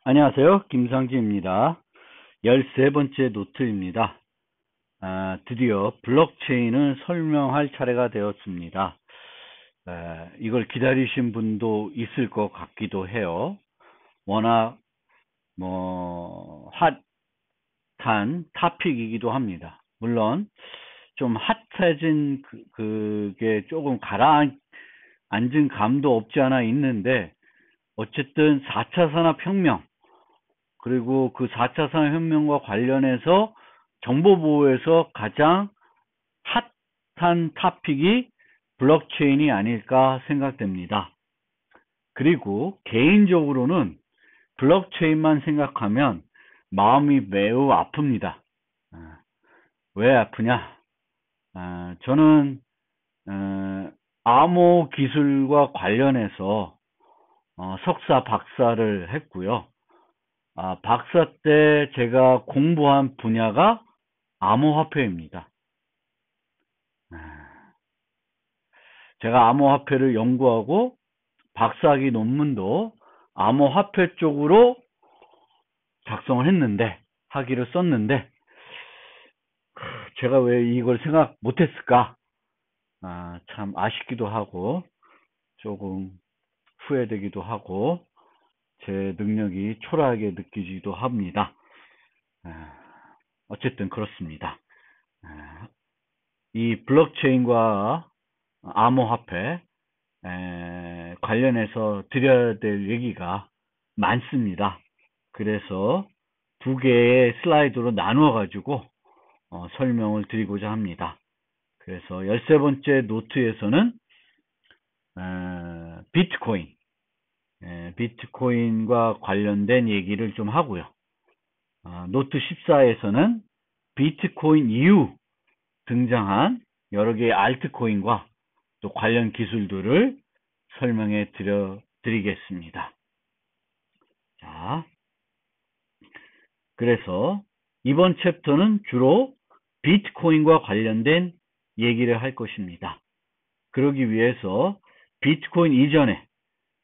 안녕하세요. 김상진입니다. 13번째 노트입니다. 드디어 블록체인을 설명할 차례가 되었습니다. 이걸 기다리신 분도 있을 것 같기도 해요. 워낙 핫한 토픽이기도 합니다. 물론 좀 핫해진 그게 조금 가라앉은 감도 없지 않아 있는데, 어쨌든 4차 산업혁명, 그리고 그 4차 산업혁명과 관련해서 정보보호에서 가장 핫한 토픽이 블록체인이 아닐까 생각됩니다. 그리고 개인적으로는 블록체인만 생각하면 마음이 매우 아픕니다. 왜 아프냐? 저는 암호 기술과 관련해서 석사, 박사를 했고요. 박사 때 제가 공부한 분야가 암호화폐입니다. 제가 암호화폐를 연구하고 박사학위 논문도 암호화폐 쪽으로 작성을 했는데, 학위를 썼는데, 제가 왜 이걸 생각 못했을까? 참 아쉽기도 하고, 조금 후회되기도 하고, 제 능력이 초라하게 느끼지도 합니다. 어쨌든 그렇습니다. 이 블록체인과 암호화폐 관련해서 드려야 될 얘기가 많습니다. 그래서 두 개의 슬라이드로 나누어 가지고 설명을 드리고자 합니다. 그래서 13번째 노트에서는 비트코인과 관련된 얘기를 좀 하고요. 노트 14에서는 비트코인 이후 등장한 여러 개의 알트코인과 또 관련 기술들을 설명해 드리겠습니다. 자, 그래서 이번 챕터는 주로 비트코인과 관련된 얘기를 할 것입니다. 그러기 위해서 비트코인 이전에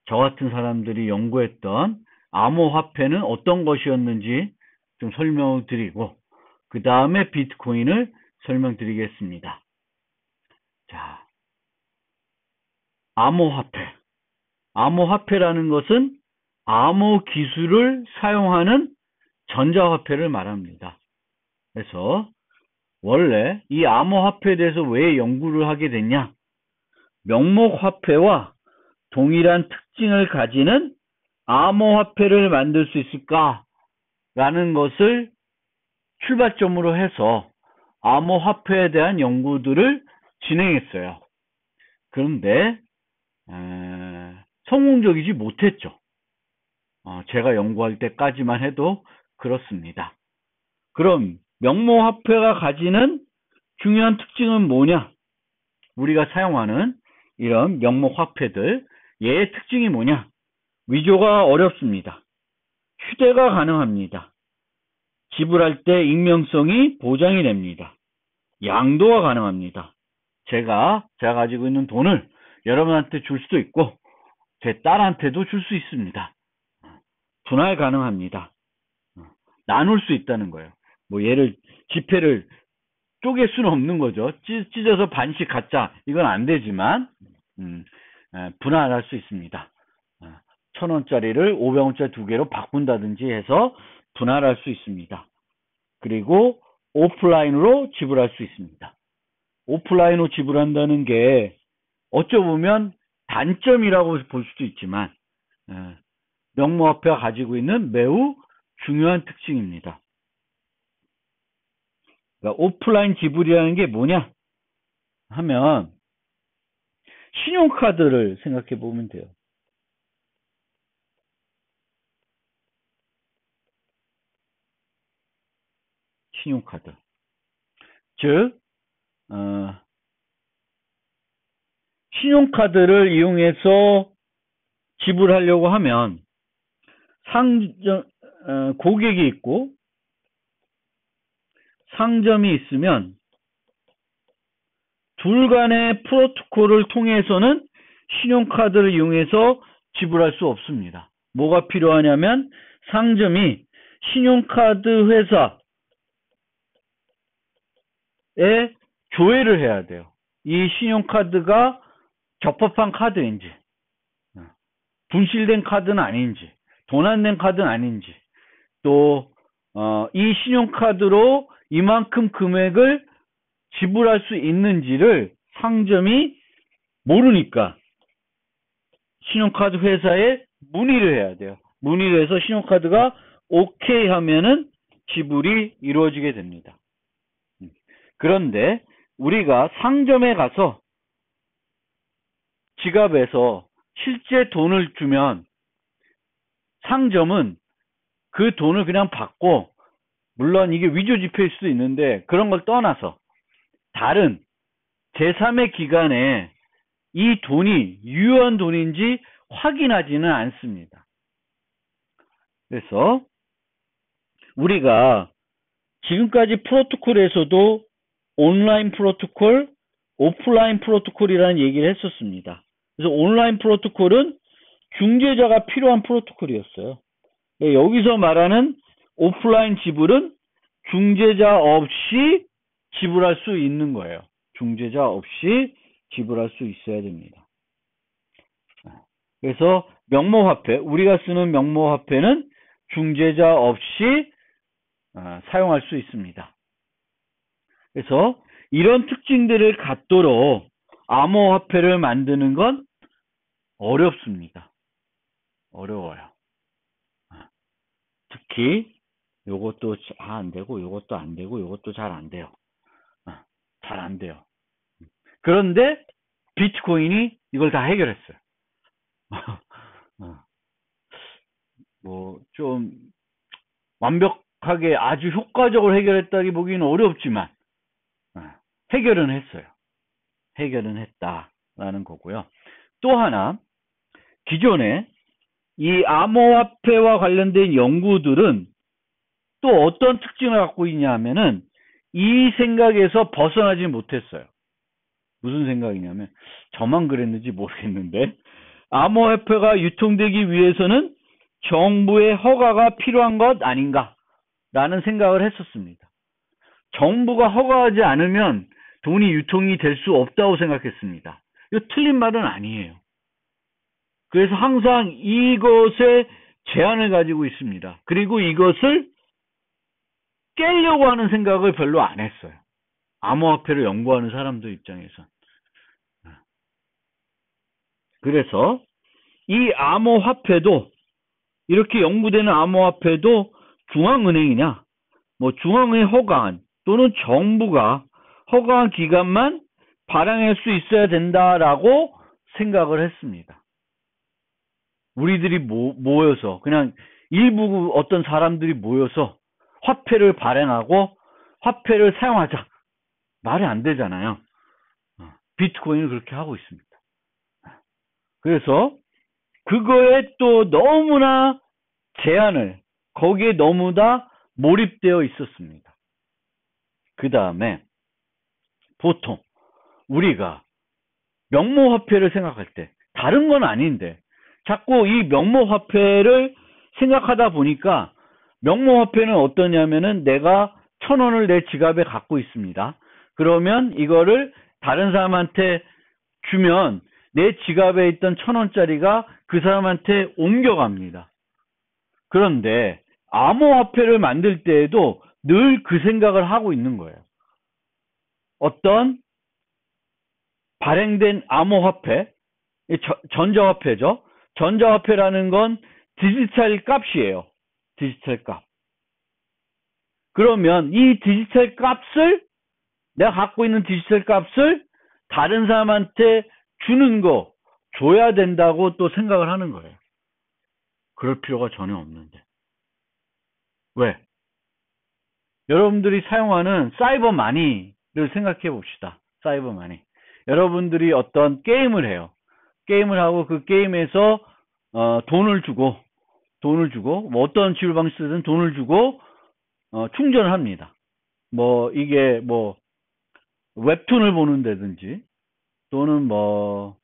저 같은 사람들이 연구했던 암호화폐는 어떤 것이었는지 좀 설명을 드리고, 그 다음에 비트코인을 설명드리겠습니다. 자, 암호화폐. 암호화폐라는 것은 암호 기술을 사용하는 전자화폐를 말합니다. 그래서 원래 이 암호화폐에 대해서 왜 연구를 하게 됐냐? 명목화폐와 동일한 특징을 가지는 암호화폐를 만들 수 있을까라는 것을 출발점으로 해서 암호화폐에 대한 연구들을 진행했어요. 그런데 성공적이지 못했죠. 제가 연구할 때까지만 해도 그렇습니다. 그럼 명목화폐가 가지는 중요한 특징은 뭐냐? 우리가 사용하는 이런 명목화폐들, 얘의 특징이 뭐냐? 위조가 어렵습니다. 휴대가 가능합니다. 지불할 때 익명성이 보장이 됩니다. 양도가 가능합니다. 제가 가지고 있는 돈을 여러분한테 줄 수도 있고, 제 딸한테도 줄 수 있습니다. 분할 가능합니다. 나눌 수 있다는 거예요. 지폐를 쪼갤 수는 없는 거죠. 찢어서 반씩 갖자, 이건 안 되지만 분할할 수 있습니다. 1,000원짜리를 500원짜리 두 개로 바꾼다든지 해서 분할할 수 있습니다. 그리고 오프라인으로 지불할 수 있습니다. 오프라인으로 지불한다는 게 어쩌보면 단점이라고 볼 수도 있지만, 명목화폐가 가지고 있는 매우 중요한 특징입니다. 그러니까 오프라인 지불이라는 게 뭐냐 하면, 신용카드를 생각해 보면 돼요. 신용카드. 즉, 신용카드를 이용해서 지불하려고 하면 고객이 있고 상점이 있으면 둘 간의 프로토콜을 통해서는 신용카드를 이용해서 지불할 수 없습니다. 뭐가 필요하냐면 상점이 신용카드 회사에 조회를 해야 돼요. 이 신용카드가 적법한 카드인지, 분실된 카드는 아닌지, 도난된 카드는 아닌지, 또 이 신용카드로 이만큼 금액을 지불할 수 있는지를 상점이 모르니까 신용카드 회사에 문의를 해야 돼요. 문의를 해서 신용카드가 오케이 하면은 지불이 이루어지게 됩니다. 그런데 우리가 상점에 가서 지갑에서 실제 돈을 주면 상점은 그 돈을 그냥 받고, 물론 이게 위조 지폐일 수도 있는데 그런 걸 떠나서 다른 제3의 기관에 이 돈이 유효한 돈인지 확인하지는 않습니다. 그래서 우리가 지금까지 프로토콜에서도 온라인 프로토콜, 오프라인 프로토콜이라는 얘기를 했었습니다. 그래서 온라인 프로토콜은 중재자가 필요한 프로토콜이었어요. 여기서 말하는 오프라인 지불은 중재자 없이 지불할 수 있는 거예요. 중재자 없이 지불할 수 있어야 됩니다. 그래서 명모화폐, 우리가 쓰는 명모화폐는 중재자 없이 사용할 수 있습니다. 그래서 이런 특징들을 갖도록 암호화폐를 만드는 건 어렵습니다. 어려워요. 특히 요것도 안 되고, 요것도 안 되고, 요것도 잘 안 돼요. 잘 안 돼요. 그런데 비트코인이 이걸 다 해결했어요. 뭐 좀 완벽하게 아주 효과적으로 해결했다기 보기는 어렵지만 해결은 했어요. 해결은 했다라는 거고요. 또 하나, 기존에 이 암호화폐와 관련된 연구들은 또 어떤 특징을 갖고 있냐 하면은 이 생각에서 벗어나지 못했어요. 무슨 생각이냐면, 저만 그랬는지 모르겠는데, 암호화폐가 유통되기 위해서는 정부의 허가가 필요한 것 아닌가라는 생각을 했었습니다. 정부가 허가하지 않으면 돈이 유통이 될 수 없다고 생각했습니다. 이거 틀린 말은 아니에요. 그래서 항상 이것에 제한을 가지고 있습니다. 그리고 이것을 깨려고 하는 생각을 별로 안 했어요. 암호화폐를 연구하는 사람들 입장에서. 그래서 이 암호화폐도, 이렇게 연구되는 암호화폐도 중앙은행이냐, 뭐 중앙은행 허가한 또는 정부가 허가한 기관만 발행할 수 있어야 된다라고 생각을 했습니다. 우리들이 모여서, 그냥 일부 어떤 사람들이 모여서 화폐를 발행하고 화폐를 사용하자, 말이 안 되잖아요. 비트코인을 그렇게 하고 있습니다. 그래서 그거에 또 너무나 제한을, 거기에 너무 다 몰입되어 있었습니다. 그 다음에 보통 우리가 명모화폐를 생각할 때, 다른 건 아닌데 자꾸 이 명모화폐를 생각하다 보니까, 명모화폐는 어떠냐면은 내가 1,000원을 내 지갑에 갖고 있습니다. 그러면 이거를 다른 사람한테 주면 내 지갑에 있던 1,000원짜리가 그 사람한테 옮겨갑니다. 그런데 암호화폐를 만들 때에도 늘 그 생각을 하고 있는 거예요. 어떤 발행된 암호화폐, 전자화폐죠. 전자화폐라는 건 디지털 값이에요. 디지털 값. 그러면 이 디지털 값을, 내가 갖고 있는 디지털 값을 다른 사람한테 주는 거, 줘야 된다고 또 생각을 하는 거예요. 그럴 필요가 전혀 없는데. 왜? 여러분들이 사용하는 사이버 마니를 생각해 봅시다. 사이버 마니. 여러분들이 어떤 게임을 해요. 게임을 하고 그 게임에서 돈을 주고 뭐 어떤 지불 방식이든 돈을 주고 충전을 합니다. 뭐 이게 뭐 웹툰을 보는다든지, 또는 뭐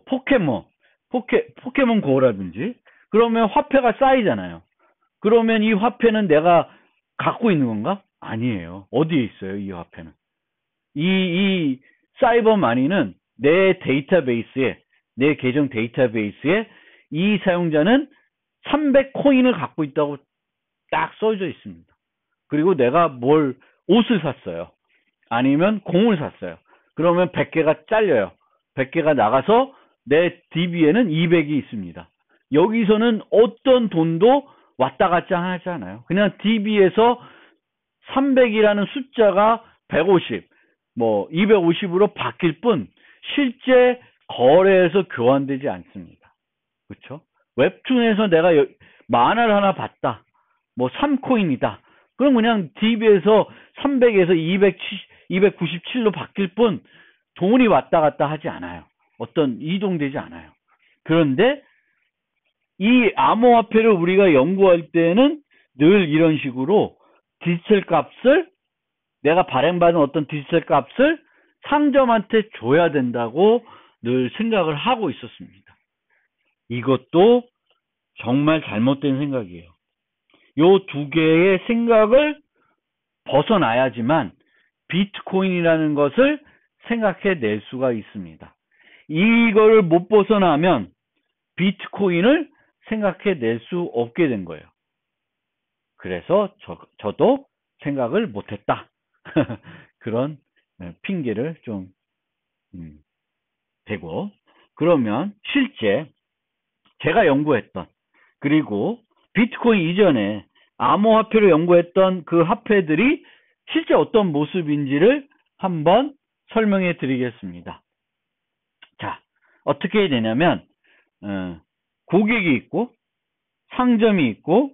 포켓몬 포켓몬 고라든지. 그러면 화폐가 쌓이잖아요. 그러면 이 화폐는 내가 갖고 있는 건가? 아니에요. 어디에 있어요, 이 화폐는? 이 사이버 마니는 내 데이터베이스에, 내 계정 데이터베이스에 이 사용자는 300코인을 갖고 있다고 딱 써져 있습니다. 그리고 내가 옷을 샀어요. 아니면 공을 샀어요. 그러면 100개가 잘려요. 100개가 나가서 내 DB에는 200이 있습니다. 여기서는 어떤 돈도 왔다 갔다 하지 않아요. 그냥 DB에서 300이라는 숫자가 150, 250으로 바뀔 뿐 실제 거래에서 교환되지 않습니다. 그렇죠? 웹툰에서 내가 만화를 하나 봤다. 3코인이다. 그럼 그냥 DB에서 300에서 297로 바뀔 뿐 돈이 왔다 갔다 하지 않아요. 어떤 이동되지 않아요. 그런데 이 암호화폐를 우리가 연구할 때는 늘 이런 식으로 디지털 값을, 내가 발행받은 어떤 디지털 값을 상점한테 줘야 된다고 늘 생각을 하고 있었습니다. 이것도 정말 잘못된 생각이에요. 요 두 개의 생각을 벗어나야지만 비트코인이라는 것을 생각해낼 수가 있습니다. 이거를 못 벗어나면 비트코인을 생각해낼 수 없게 된 거예요. 그래서 저도 생각을 못했다. 그런 핑계를 좀 대고, 그러면 실제 제가 연구했던, 그리고 비트코인 이전에 암호화폐를 연구했던 그 화폐들이 실제 어떤 모습인지를 한번 설명해 드리겠습니다. 자, 어떻게 되냐면 고객이 있고 상점이 있고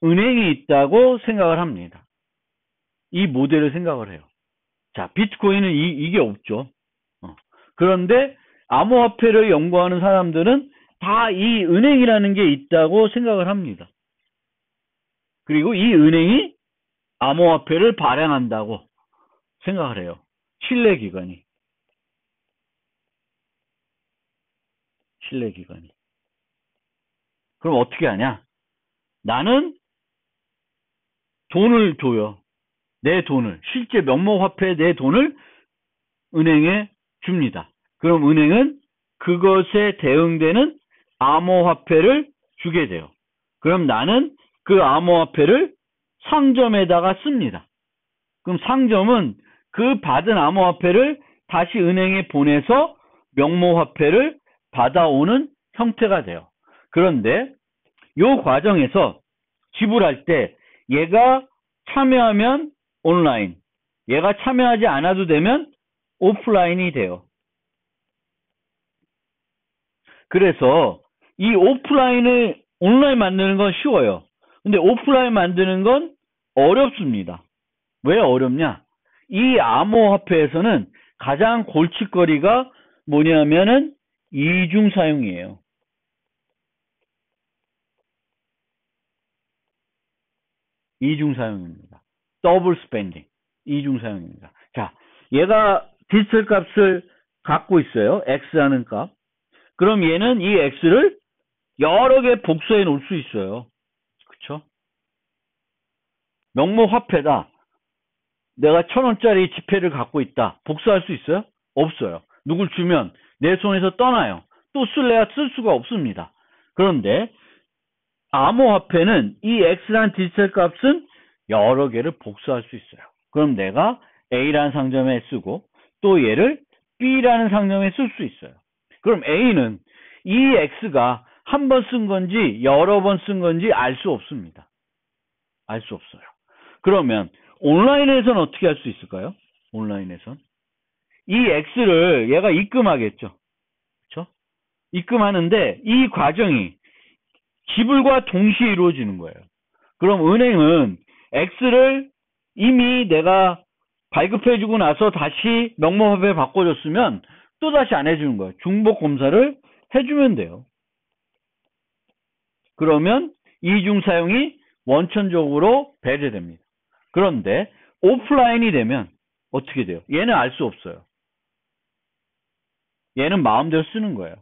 은행이 있다고 생각을 합니다. 이 모델을 생각을 해요. 자, 비트코인은 이게 없죠. 그런데 암호화폐를 연구하는 사람들은 다 이 은행이라는 게 있다고 생각을 합니다. 그리고 이 은행이 암호화폐를 발행한다고 생각을 해요. 신뢰기관이. 그럼 어떻게 하냐? 나는 돈을 줘요. 내 돈을, 실제 명목화폐 내 돈을 은행에 줍니다. 그럼 은행은 그것에 대응되는 암호화폐를 주게 돼요. 그럼 나는 그 암호화폐를 상점에다가 씁니다. 그럼 상점은 그 받은 암호화폐를 다시 은행에 보내서 명목화폐를 받아오는 형태가 돼요. 그런데 이 과정에서 지불할 때 얘가 참여하면 온라인, 얘가 참여하지 않아도 되면 오프라인이 돼요. 그래서 이 오프라인을 온라인 만드는 건 쉬워요. 근데 오프라인 만드는 건 어렵습니다. 왜 어렵냐? 이 암호화폐에서는 가장 골칫거리가 뭐냐면은 이중 사용이에요. 이중 사용입니다. 더블 스펜딩. 이중 사용입니다. 자, 얘가 디지털 값을 갖고 있어요. X라는 값. 그럼 얘는 이 X를 여러 개 복사해 놓을 수 있어요. 그쵸? 명목 화폐다. 내가 1,000원짜리 지폐를 갖고 있다. 복사할 수 있어요? 없어요. 누굴 주면 내 손에서 떠나요. 또 쓸래야 쓸 수가 없습니다. 그런데 암호화폐는 이 X라는 디지털 값은 여러 개를 복사할 수 있어요. 그럼 내가 A라는 상점에 쓰고 또 얘를 B라는 상점에 쓸 수 있어요. 그럼 A는 이 X가 한 번 쓴 건지 여러 번 쓴 건지 알 수 없습니다. 알 수 없어요. 그러면 온라인에서는 어떻게 할 수 있을까요? 온라인에선 이 X를 얘가 입금하겠죠. 그렇죠? 입금하는데 이 과정이 지불과 동시에 이루어지는 거예요. 그럼 은행은 X를 이미 내가 발급해주고 나서 다시 명목화폐 바꿔줬으면 또 다시 안 해주는 거예요. 중복 검사를 해주면 돼요. 그러면 이중 사용이 원천적으로 배제됩니다. 그런데 오프라인이 되면 어떻게 돼요? 얘는 알 수 없어요. 얘는 마음대로 쓰는 거예요.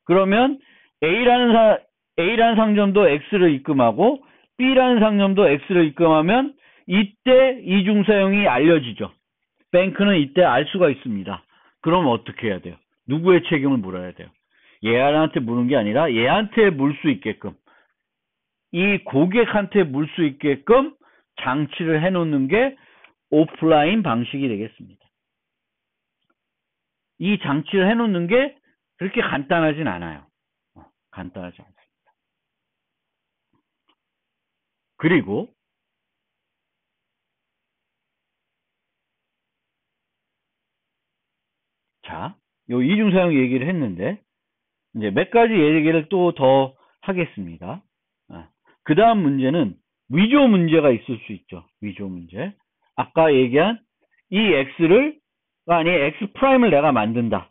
그러면 A라는 상점도 X를 입금하고 B라는 상점도 X를 입금하면 이때 이중사용이 알려지죠. 뱅크는 이때 알 수가 있습니다. 그럼 어떻게 해야 돼요? 누구의 책임을 물어야 돼요? 얘한테 물은 게 아니라 얘한테 물 수 있게끔, 이 고객한테 물 수 있게끔 장치를 해놓는 게 오프라인 방식이 되겠습니다. 이 장치를 해놓는 게 그렇게 간단하진 않아요. 간단하지 않습니다. 그리고 자, 요 이중사용 얘기를 했는데 이제 몇 가지 얘기를 또 더 하겠습니다. 그 다음 문제는 위조 문제가 있을 수 있죠. 위조 문제. 아까 얘기한 이 X를, 아니 X 프라임을 내가 만든다.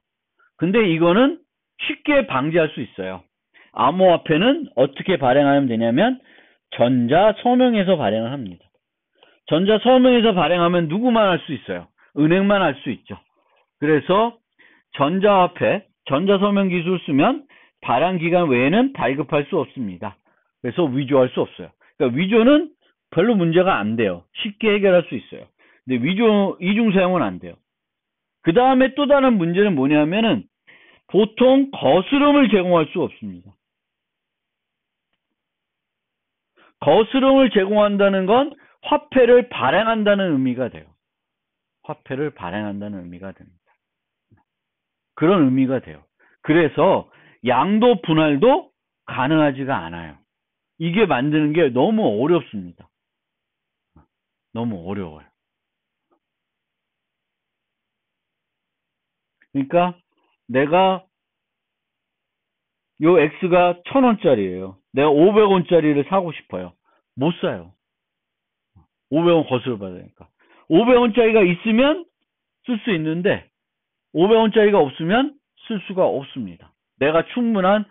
근데 이거는 쉽게 방지할 수 있어요. 암호화폐는 어떻게 발행하면 되냐면 전자서명에서 발행을 합니다. 전자서명에서 발행하면 누구만 할 수 있어요? 은행만 할 수 있죠. 그래서 전자화폐, 전자서명 기술을 쓰면 발행 기간 외에는 발급할 수 없습니다. 그래서 위조할 수 없어요. 그러니까 위조는 별로 문제가 안 돼요. 쉽게 해결할 수 있어요. 근데 이중사용은 안 돼요. 그 다음에 또 다른 문제는 뭐냐면은 보통 거스름을 제공할 수 없습니다. 거스름을 제공한다는 건 화폐를 발행한다는 의미가 돼요. 화폐를 발행한다는 의미가 됩니다. 그런 의미가 돼요. 그래서 양도 분할도 가능하지가 않아요. 이게 만드는 게 너무 어렵습니다. 너무 어려워요. 그러니까 내가 요 X가 1,000원짜리예요. 내가 500원짜리를 사고 싶어요. 못 사요. 500원 거스를 받으니까. 500원짜리가 있으면 쓸 수 있는데 500원짜리가 없으면 쓸 수가 없습니다. 내가 충분한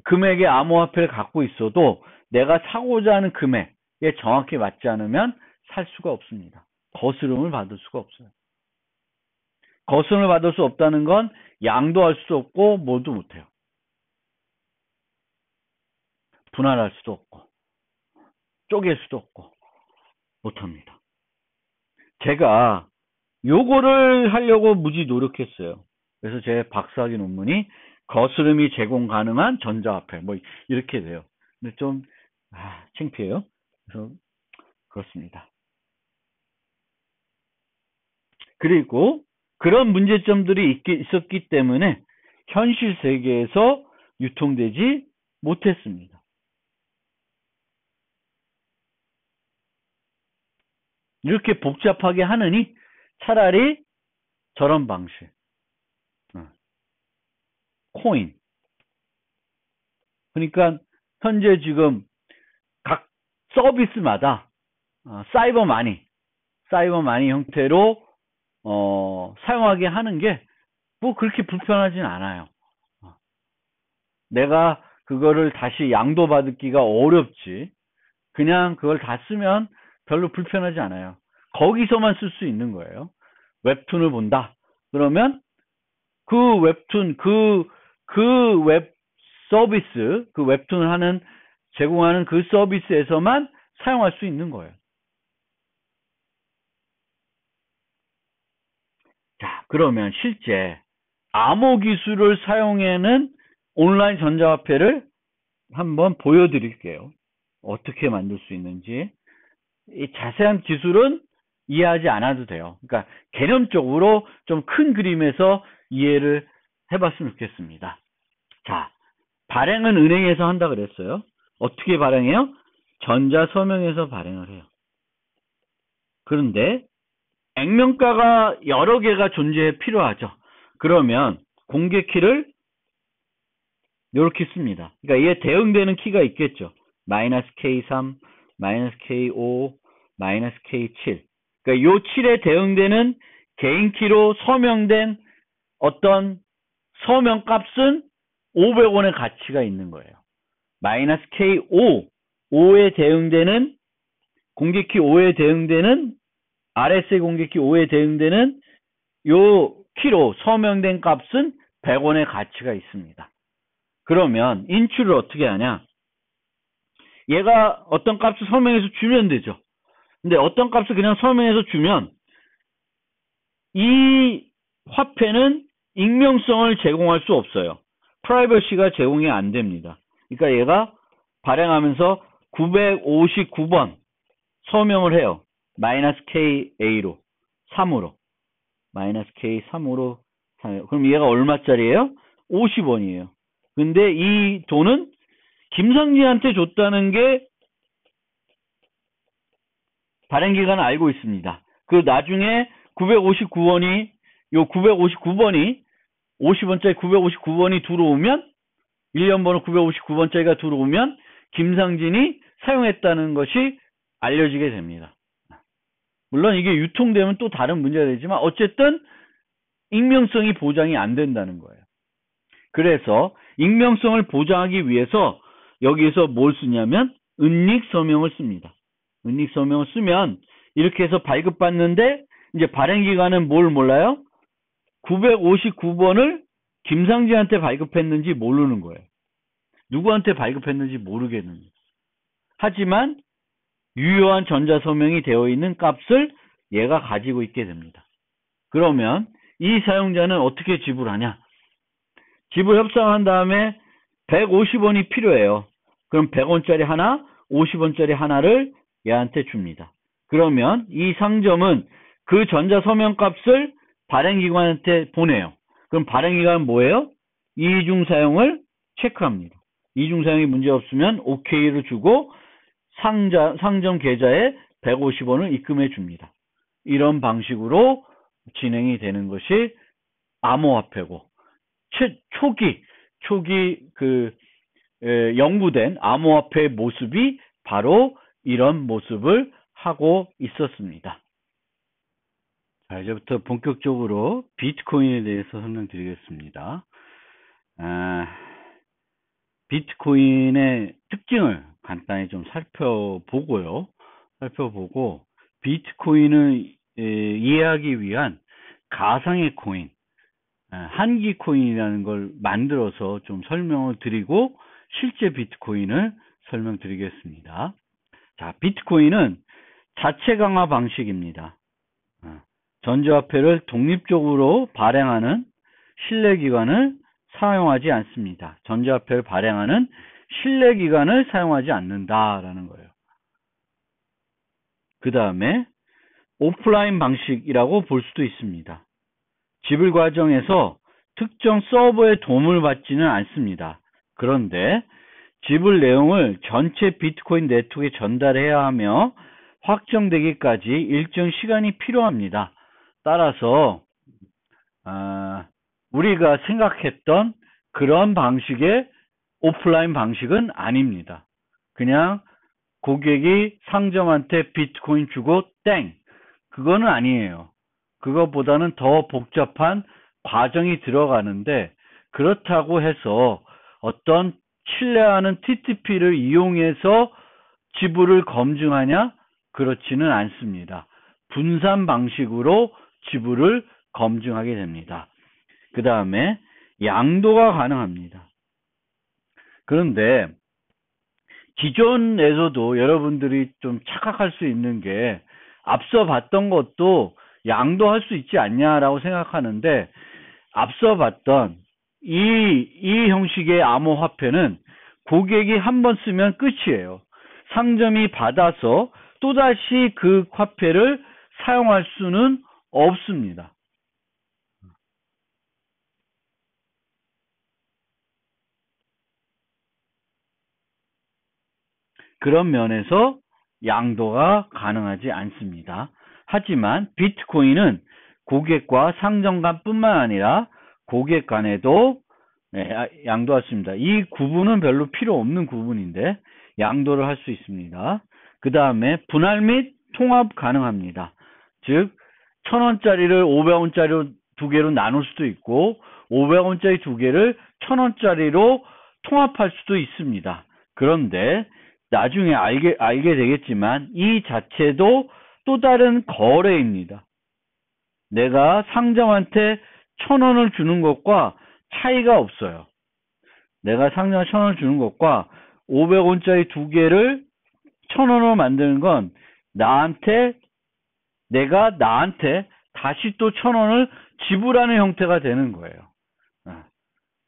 금액의 암호화폐를 갖고 있어도 내가 사고자 하는 금액에 정확히 맞지 않으면 살 수가 없습니다. 거스름을 받을 수가 없어요. 거스름을 받을 수 없다는 건 양도할 수 없고 뭐도 못해요. 분할할 수도 없고 쪼갤 수도 없고 못합니다. 제가 요거를 하려고 무지 노력했어요. 그래서 제 박사학위 논문이 거스름이 제공 가능한 전자화폐 뭐 이렇게 돼요. 근데 좀 창피해요. 그래서 그렇습니다. 그리고 그런 문제점들이 있었기 때문에 현실 세계에서 유통되지 못했습니다. 이렇게 복잡하게 하느니 차라리 저런 방식, 코인. 그러니까 현재 지금 각 서비스마다 사이버 마니 형태로 사용하게 하는 게 뭐 그렇게 불편하진 않아요. 내가 그거를 다시 양도받기가 어렵지. 그냥 그걸 다 쓰면 별로 불편하지 않아요. 거기서만 쓸 수 있는 거예요. 웹툰을 본다. 그러면 그 웹툰, 그 웹 서비스, 그 웹툰을 제공하는 그 서비스에서만 사용할 수 있는 거예요. 자, 그러면 실제 암호 기술을 사용해는 온라인 전자화폐를 한번 보여드릴게요. 어떻게 만들 수 있는지. 이 자세한 기술은 이해하지 않아도 돼요. 그러니까 개념적으로 좀 큰 그림에서 이해를 해봤으면 좋겠습니다. 자, 발행은 은행에서 한다 그랬어요. 어떻게 발행해요? 전자서명에서 발행을 해요. 그런데 액면가가 여러 개가 필요하죠. 그러면 공개키를 이렇게 씁니다. 그러니까 이에 대응되는 키가 있겠죠. -K3, -K5, -K7. 그러니까 요 7에 대응되는 개인키로 서명된 어떤 서명 값은 500원의 가치가 있는 거예요. -K5, 5에 대응되는 공개키 5에 대응되는 RSA 공개키 5에 대응되는 요 키로 서명된 값은 100원의 가치가 있습니다. 그러면 인출을 어떻게 하냐? 얘가 어떤 값을 설명해서 주면 되죠. 근데 어떤 값을 그냥 설명해서 주면 이 화폐는 익명성을 제공할 수 없어요. 프라이버시가 제공이 안 됩니다. 그러니까 얘가 발행하면서 959번 서명을 해요. -KA로 3으로 -K3으로 그럼 얘가 얼마짜리예요? 50원이에요. 근데 이 돈은 김상진한테 줬다는 게 발행기간을 알고 있습니다. 그 나중에 959원이 요 959번이 50원짜리 959번이 들어오면 1년 번호 959번짜리가 들어오면 김상진이 사용했다는 것이 알려지게 됩니다. 물론 이게 유통되면 또 다른 문제가 되지만 어쨌든 익명성이 보장이 안 된다는 거예요. 그래서 익명성을 보장하기 위해서 여기에서 뭘 쓰냐면 은닉서명을 씁니다. 은닉서명을 쓰면 이렇게 해서 발급받는데 이제 발행기관은 뭘 몰라요? 959번을 김상진한테 발급했는지 모르는 거예요. 누구한테 발급했는지 모르겠는 거예요. 하지만 유효한 전자서명이 되어 있는 값을 얘가 가지고 있게 됩니다. 그러면 이 사용자는 어떻게 지불하냐? 지불 협상한 다음에 150원이 필요해요. 그럼 100원짜리 하나, 50원짜리 하나를 얘한테 줍니다. 그러면 이 상점은 그 전자서명 값을 발행기관한테 보내요. 그럼 발행기관은 뭐예요? 이중사용을 체크합니다. 이중사용이 문제없으면 OK를 주고 상점 계좌에 150원을 입금해 줍니다. 이런 방식으로 진행이 되는 것이 암호화폐고 초기 연구된 암호화폐의 모습이 바로 이런 모습을 하고 있었습니다. 자, 이제부터 본격적으로 비트코인에 대해서 설명드리겠습니다. 비트코인의 특징을 간단히 좀 살펴보고 비트코인을 이해하기 위한 가상의 코인, 한기 코인이라는 걸 만들어서 좀 설명을 드리고 실제 비트코인을 설명드리겠습니다. 자, 비트코인은 자체 강화 방식입니다. 전자화폐를 독립적으로 발행하는 신뢰기관을 사용하지 않습니다. 전자화폐를 발행하는 신뢰기관을 사용하지 않는다라는 거예요. 그 다음에 오프라인 방식이라고 볼 수도 있습니다. 지불 과정에서 특정 서버의 도움을 받지는 않습니다. 그런데 지불 내용을 전체 비트코인 네트워크에 전달해야 하며 확정되기까지 일정 시간이 필요합니다. 따라서 우리가 생각했던 그런 방식의 오프라인 방식은 아닙니다. 그냥 고객이 상점한테 비트코인 주고 땡! 그거는 아니에요. 그것보다는 더 복잡한 과정이 들어가는데 그렇다고 해서 어떤 신뢰하는 TTP를 이용해서 지불을 검증하냐? 그렇지는 않습니다. 분산 방식으로 지불을 검증하게 됩니다. 그 다음에 양도가 가능합니다. 그런데 기존에서도 여러분들이 좀 착각할 수 있는 게 앞서 봤던 것도 양도할 수 있지 않냐라고 생각하는데 앞서 봤던 이 형식의 암호화폐는 고객이 한 번 쓰면 끝이에요. 상점이 받아서 또다시 그 화폐를 사용할 수는 없습니다. 그런 면에서 양도가 가능하지 않습니다. 하지만 비트코인은 고객과 상점 간뿐만 아니라 고객 간에도 양도할 수 있습니다. 이 구분은 별로 필요 없는 구분인데 양도를 할 수 있습니다. 그 다음에 분할 및 통합 가능합니다. 즉 1000원짜리를 500원짜리로 두 개로 나눌 수도 있고 500원짜리 두 개를 1000원짜리로 통합할 수도 있습니다. 그런데 나중에 알게 되겠지만 이 자체도 또 다른 거래입니다. 내가 상점한테 1000원을 주는 것과 차이가 없어요. 내가 상자가 1,000원을 주는 것과 500원짜리 두 개를 1,000원으로 만드는 건 내가 나한테 다시 또 1,000원을 지불하는 형태가 되는 거예요.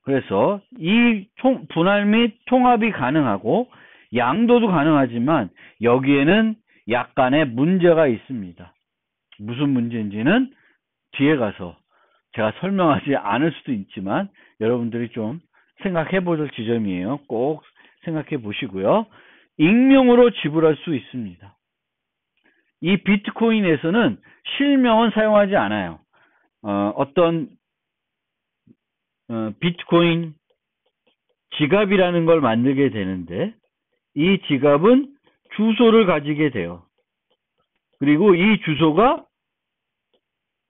그래서 이 분할 및 통합이 가능하고 양도도 가능하지만 여기에는 약간의 문제가 있습니다. 무슨 문제인지는 뒤에 가서 제가 설명하지 않을 수도 있지만 여러분들이 좀 생각해 볼 지점이에요. 꼭 생각해 보시고요. 익명으로 지불할 수 있습니다. 이 비트코인에서는 실명은 사용하지 않아요. 어떤 비트코인 지갑이라는 걸 만들게 되는데 이 지갑은 주소를 가지게 돼요. 그리고 이 주소가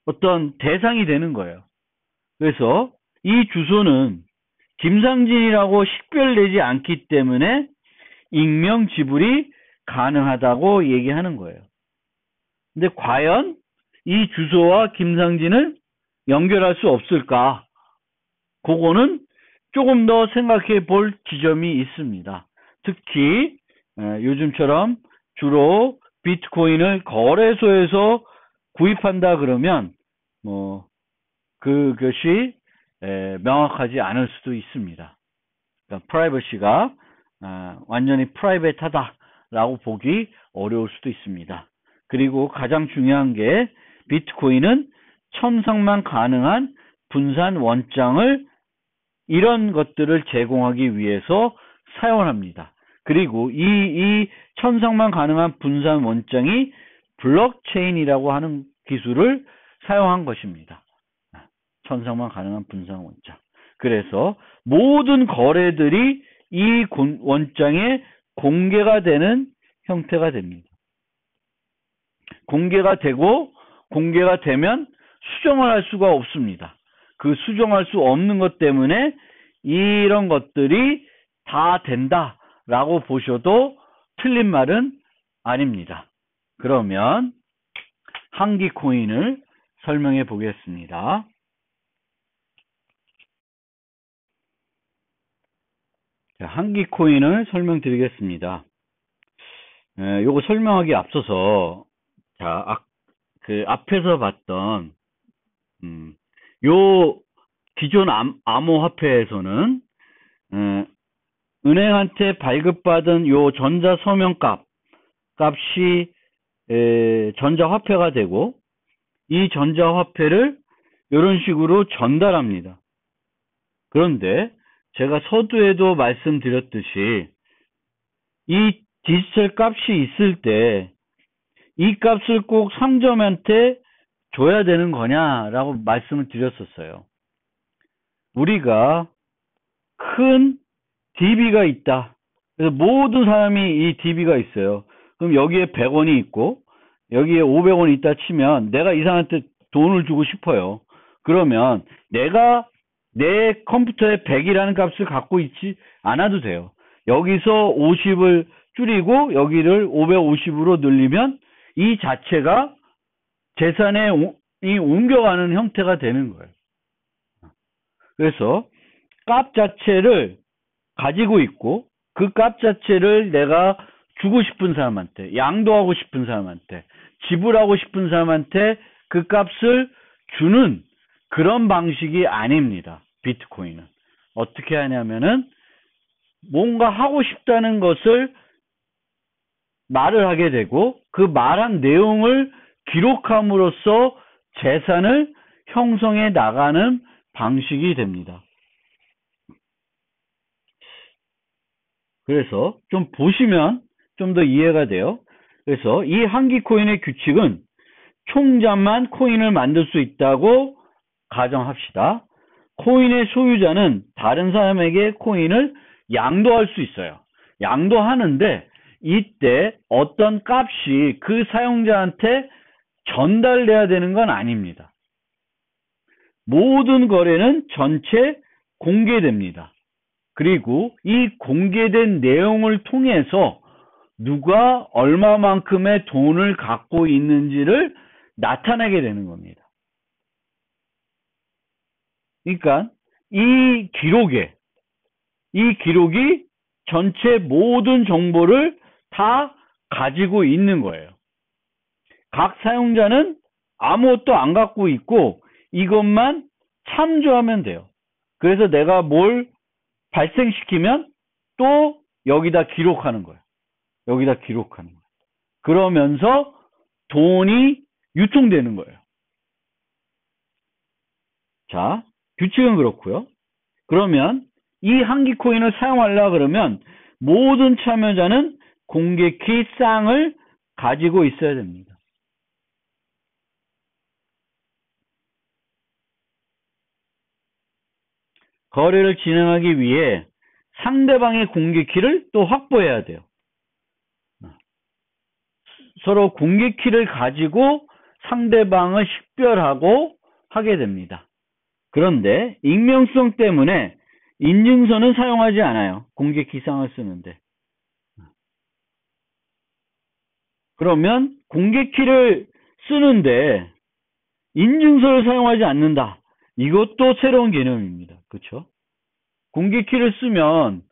어떤 대상이 되는 거예요. 그래서 이 주소는 김상진이라고 식별되지 않기 때문에 익명 지불이 가능하다고 얘기하는 거예요. 근데 과연 이 주소와 김상진을 연결할 수 없을까? 그거는 조금 더 생각해 볼 지점이 있습니다. 특히 요즘처럼 주로 비트코인을 거래소에서 구입한다 그러면 그것이 명확하지 않을 수도 있습니다. 그러니까 프라이버시가 완전히 프라이빗하다라고 보기 어려울 수도 있습니다. 그리고 가장 중요한 게 비트코인은 첨삭만 가능한 분산 원장을 이런 것들을 제공하기 위해서 사용합니다. 그리고 이 첨삭만 가능한 분산 원장이 블록체인이라고 하는 기술을 사용한 것입니다. 첨삭만 가능한 분산 원장. 그래서 모든 거래들이 이 원장에 공개가 되는 형태가 됩니다. 공개가 되고 공개가 되면 수정을 할 수가 없습니다. 그 수정할 수 없는 것 때문에 이런 것들이 다 된다라고 보셔도 틀린 말은 아닙니다. 그러면 한기 코인을 설명해 보겠습니다. 한기 코인을 설명드리겠습니다. 요거 설명하기 앞서서 그 앞에서 봤던 요 기존 암호화폐에서는 은행한테 발급받은 요 전자 서명 값이 전자화폐가 되고 이 전자화폐를 이런 식으로 전달합니다. 그런데 제가 서두에도 말씀드렸듯이 이 디지털 값이 있을 때 이 값을 꼭 상점한테 줘야 되는 거냐라고 말씀을 드렸었어요. 우리가 큰 DB가 있다. 그래서 모든 사람이 이 DB가 있어요. 그럼 여기에 100원이 있고 여기에 500원이 있다 치면 내가 이 사람한테 돈을 주고 싶어요. 그러면 내가 내 컴퓨터에 100이라는 값을 갖고 있지 않아도 돼요. 여기서 50을 줄이고 여기를 550으로 늘리면 이 자체가 재산에 옮겨가는 형태가 되는 거예요. 그래서 값 자체를 가지고 있고 그 값 자체를 내가 주고 싶은 사람한테, 양도하고 싶은 사람한테, 지불하고 싶은 사람한테 그 값을 주는 그런 방식이 아닙니다. 비트코인은. 어떻게 하냐면은 뭔가 하고 싶다는 것을 말을 하게 되고 그 말한 내용을 기록함으로써 재산을 형성해 나가는 방식이 됩니다. 그래서 좀 보시면 좀 더 이해가 돼요. 그래서 이 한기 코인의 규칙은 총자만 코인을 만들 수 있다고 가정합시다. 코인의 소유자는 다른 사람에게 코인을 양도할 수 있어요. 양도하는데 이때 어떤 값이 그 사용자한테 전달돼야 되는 건 아닙니다. 모든 거래는 전체 공개됩니다. 그리고 이 공개된 내용을 통해서 누가 얼마만큼의 돈을 갖고 있는지를 나타내게 되는 겁니다. 그러니까 이 기록에 이 기록이 전체 모든 정보를 다 가지고 있는 거예요. 각 사용자는 아무것도 안 갖고 있고 이것만 참조하면 돼요. 그래서 내가 뭘 발생시키면 또 여기다 기록하는 거예요. 여기다 기록하는 거예요. 그러면서 돈이 유통되는 거예요. 자, 규칙은 그렇고요. 그러면 이 한기 코인을 사용하려고 그러면 모든 참여자는 공개키 쌍을 가지고 있어야 됩니다. 거래를 진행하기 위해 상대방의 공개키를 또 확보해야 돼요. 서로 공개키를 가지고 상대방을 식별하고 하게 됩니다. 그런데 익명성 때문에 인증서는 사용하지 않아요. 공개키상을 쓰는데. 그러면 공개키를 쓰는데 인증서를 사용하지 않는다. 이것도 새로운 개념입니다. 그렇죠? 공개키를 쓰면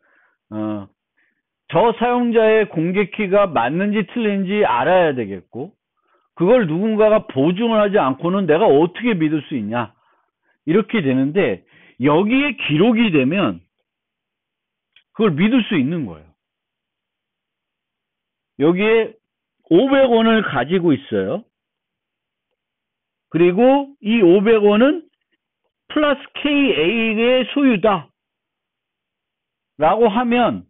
저 사용자의 공개키가 맞는지 틀린지 알아야 되겠고 그걸 누군가가 보증을 하지 않고는 내가 어떻게 믿을 수 있냐. 이렇게 되는데 여기에 기록이 되면 그걸 믿을 수 있는 거예요. 여기에 500원을 가지고 있어요. 그리고 이 500원은 플러스 KA의 소유다. 라고 하면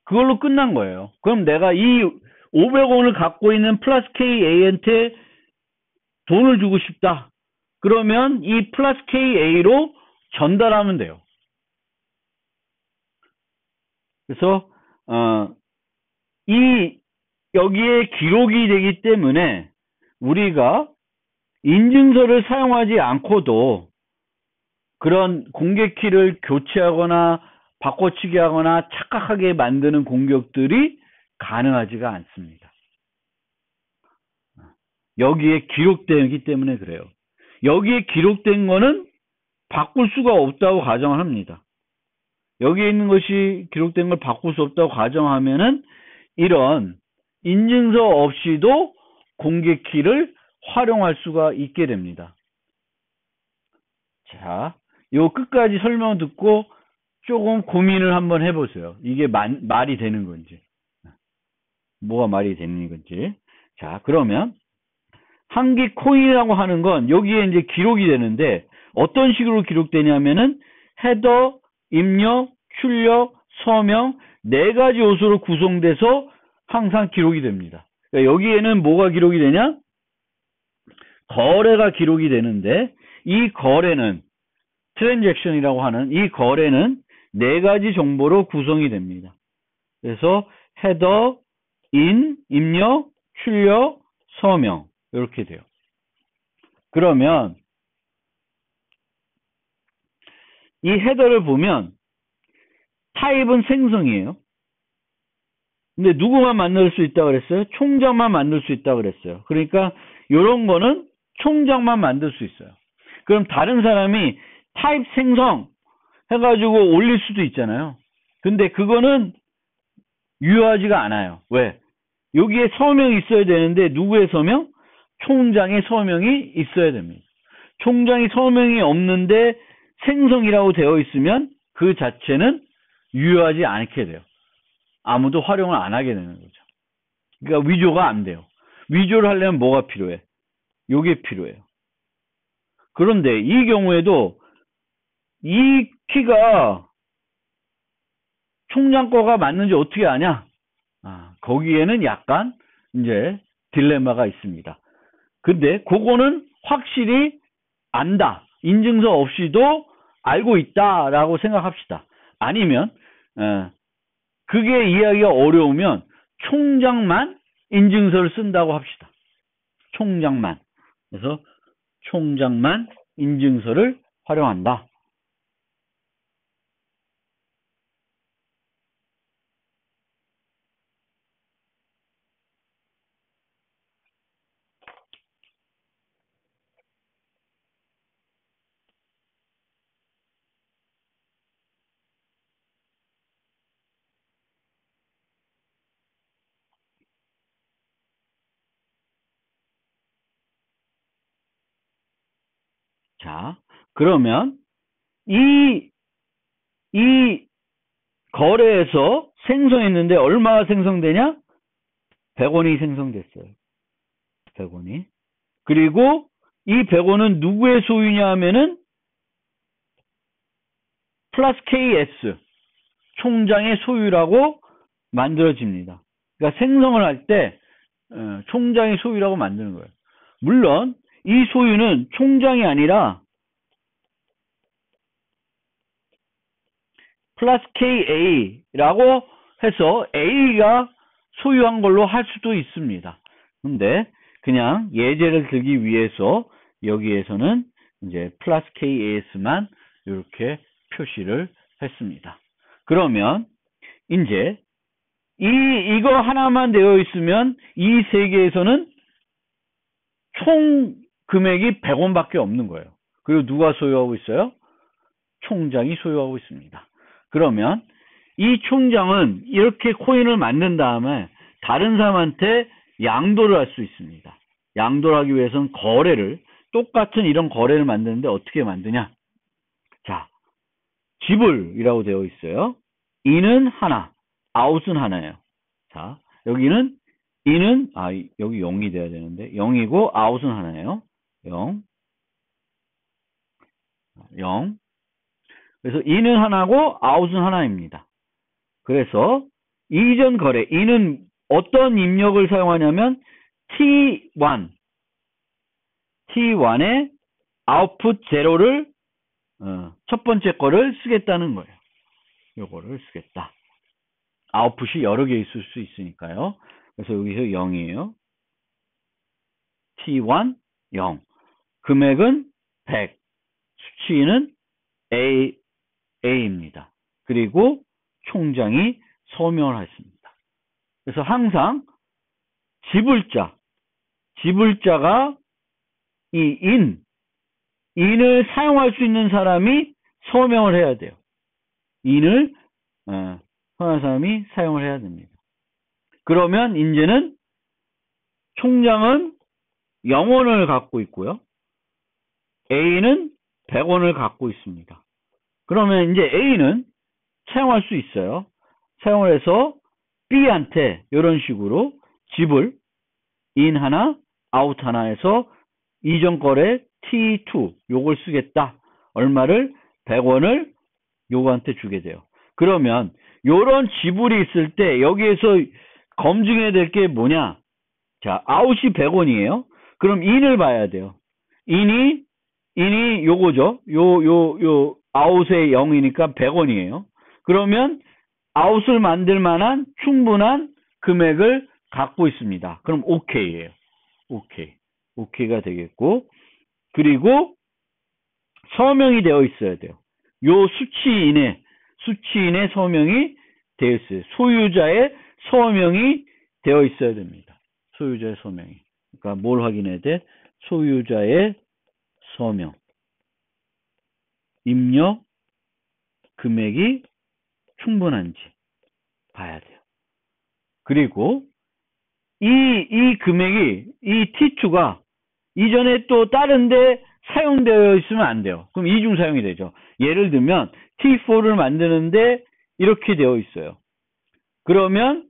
그걸로 끝난 거예요. 그럼 내가 이 500원을 갖고 있는 플러스 KA한테 돈을 주고 싶다. 그러면 이 플러스 KA로 전달하면 돼요. 그래서 여기에 기록이 되기 때문에 우리가 인증서를 사용하지 않고도 그런 공개키를 교체하거나 바꿔치기 하거나 착각하게 만드는 공격들이 가능하지가 않습니다. 여기에 기록되기 때문에 그래요. 여기에 기록된 거는 바꿀 수가 없다고 가정을 합니다. 여기에 있는 것이 기록된 걸 바꿀 수 없다고 가정하면은 이런 인증서 없이도 공개키를 활용할 수가 있게 됩니다. 자, 요 끝까지 설명 듣고 조금 고민을 한번 해보세요. 이게 말이 되는 건지. 뭐가 말이 되는 건지. 자, 그러면 한기 코인이라고 하는 건 여기에 이제 기록이 되는데 어떤 식으로 기록되냐면은 헤더, 입력, 출력, 서명 4가지 요소로 구성돼서 항상 기록이 됩니다. 그러니까 여기에는 뭐가 기록이 되냐? 거래가 기록이 되는데 이 거래는 트랜잭션이라고 하는 이 거래는 4가지 정보로 구성이 됩니다. 그래서 헤더, 입력, 출력, 서명 이렇게 돼요. 그러면 이 헤더를 보면 타입은 생성이에요. 근데 누구만 만들 수 있다고 그랬어요? 총장만 만들 수 있다고 그랬어요. 그러니까 이런 거는 총장만 만들 수 있어요. 그럼 다른 사람이 타입 생성 해가지고 올릴 수도 있잖아요. 근데 그거는 유효하지가 않아요. 왜? 여기에 서명이 있어야 되는데 누구의 서명? 총장의 서명이 있어야 됩니다. 총장이 서명이 없는데 생성이라고 되어 있으면 그 자체는 유효하지 않게 돼요. 아무도 활용을 안 하게 되는 거죠. 그러니까 위조가 안 돼요. 위조를 하려면 뭐가 필요해? 요게 필요해요. 그런데 이 경우에도 이 키가 총장 거가 맞는지 어떻게 아냐? 거기에는 약간 이제 딜레마가 있습니다. 근데 그거는 확실히 안다. 인증서 없이도 알고 있다라고 생각합시다. 아니면 그게 이해하기가 어려우면 총장만 인증서를 쓴다고 합시다. 총장만. 그래서 총장만 인증서를 활용한다. 자, 그러면 이 거래에서 생성했는데 얼마가 생성되냐? 100원이 생성됐어요. 100원이. 그리고 이 100원은 누구의 소유냐 하면은 플러스 KS 총장의 소유라고 만들어집니다. 그러니까 생성을 할 때 총장의 소유라고 만드는 거예요. 물론 이 소유는 총장이 아니라 플러스 KA라고 해서 A가 소유한 걸로 할 수도 있습니다. 근데 그냥 예제를 들기 위해서 여기에서는 이제 플러스 KAS만 이렇게 표시를 했습니다. 그러면 이제 이거 하나만 되어 있으면 이 세 개에서는 총 금액이 100원밖에 없는 거예요. 그리고 누가 소유하고 있어요? 총장이 소유하고 있습니다. 그러면 이 총장은 이렇게 코인을 만든 다음에 다른 사람한테 양도를 할 수 있습니다. 양도를 하기 위해서는 똑같은 이런 거래를 만드는데 어떻게 만드냐? 자, 지불이라고 되어 있어요. 인은 하나, 아웃은 하나예요. 자, 여기는 인은 여기 0이 돼야 되는데 0이고 아웃은 하나예요. 0. 그래서 인은 하나고 아웃은 하나입니다. 그래서 이전 거래 인은 어떤 입력을 사용하냐면 T1에 아웃풋 제로를 첫 번째 거를 쓰겠다는 거예요. 요거를 쓰겠다. 아웃풋이 여러 개 있을 수 있으니까요. 그래서 여기서 0이에요. T1 0. 금액은 100. 수치는 A입니다. 그리고 총장이 서명을 했습니다. 그래서 항상 지불자가 이 인을 사용할 수 있는 사람이 서명을 해야 돼요. 인을 사용하는 사람이 사용을 해야 됩니다. 그러면 이제는 총장은 0원을 갖고 있고요. A는 100원을 갖고 있습니다. 그러면 이제 A는 사용할 수 있어요. 사용을 해서 B한테 이런 식으로 지불, 인 하나, 아웃 하나 해서 이전 거래 T2 요걸 쓰겠다. 얼마를? 100원을 요거한테 주게 돼요. 그러면 요런 지불이 있을 때 여기에서 검증해야 될 게 뭐냐? 자, 아웃이 100원이에요. 그럼 인을 봐야 돼요. 인이 요거죠. 요 아웃의 0이니까 100원이에요. 그러면 아웃을 만들 만한 충분한 금액을 갖고 있습니다. 그럼 오케이예요. 오케이가 되겠고, 그리고 서명이 되어 있어야 돼요. 요 수치인의 서명이 되어 있어요. 소유자의 서명이 되어 있어야 됩니다. 소유자의 서명이. 그러니까 뭘 확인해야 돼? 소유자의 서명. 입력 금액이 충분한지 봐야 돼요. 그리고 이 금액이 이 T2가 이전에 또 다른데 사용되어 있으면 안 돼요. 그럼 이중 사용이 되죠. 예를 들면 T4를 만드는데 이렇게 되어 있어요. 그러면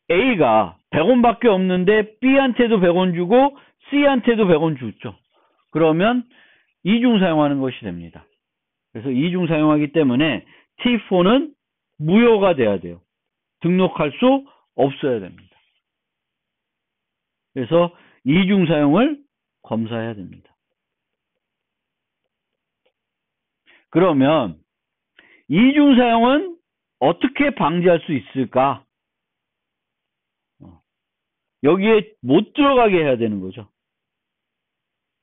A가 100원밖에 없는데 B한테도 100원 주고 C한테도 100원 줬죠. 그러면 이중 사용하는 것이 됩니다. 그래서 이중 사용하기 때문에 T4는 무효가 돼야 돼요. 등록할 수 없어야 됩니다. 그래서 이중 사용을 검사해야 됩니다. 그러면 이중 사용은 어떻게 방지할 수 있을까? 여기에 못 들어가게 해야 되는 거죠.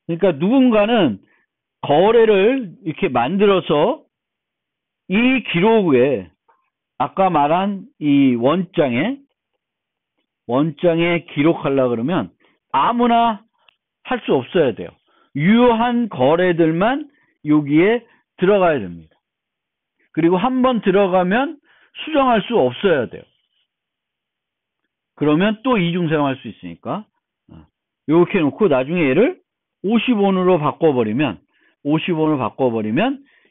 그러니까 누군가는 거래를 이렇게 만들어서 이 기록에 아까 말한 이 원장에 기록하려고 그러면 아무나 할 수 없어야 돼요. 유효한 거래들만 여기에 들어가야 됩니다. 그리고 한번 들어가면 수정할 수 없어야 돼요. 그러면 또 이중 사용할 수 있으니까 이렇게 놓고 나중에 얘를 50원으로 바꿔버리면